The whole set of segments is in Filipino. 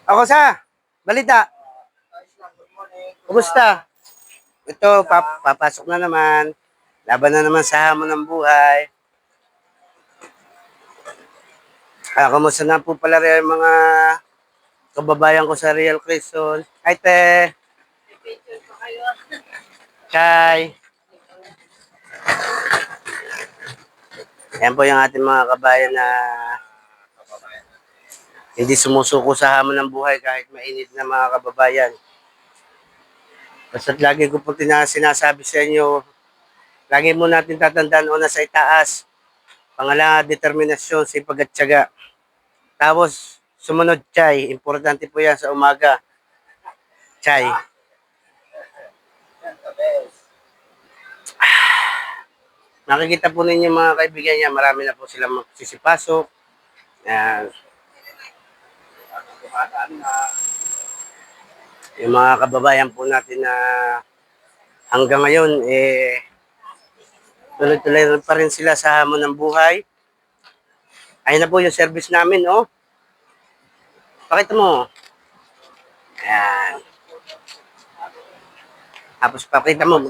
Ako sa balita. Kumusta? Ito, papasok na naman. Laban na naman sa hamon ng buhay. Kumusta na po pala rin ang mga kababayan ko sa Real Quezon? Hi, te. Kay. Yan po yung ating mga kabayan na hindi sumusuko sa hamon ng buhay kahit mainit na mga kababayan. Basta't lagi ko po sinasabi sa inyo, lagi mo natin tatandaan una sa itaas. Pangalawa, determinasyon, sipag at tiyaga. Tapos, sumunod, Chay. Importante po yan sa umaga. Chay. Nakikita po ninyo mga kaibigan niya, marami na po silang magsisipasok. Yan. Yung mga kababayan po natin na hanggang ngayon, tuloy-tuloy pa rin sila sa hamon ng buhay. Ayun na po yung service namin, oh. Pakita mo. Ayan. Tapos pakita mo.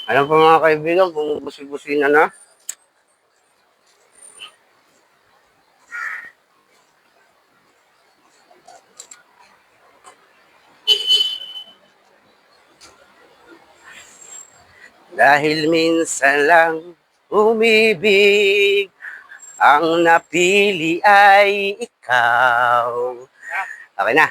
Alam po mga kaibigan, bumubusi-busina na. Dahil minsan lang umibig, ang napili ay ikaw. Okay na.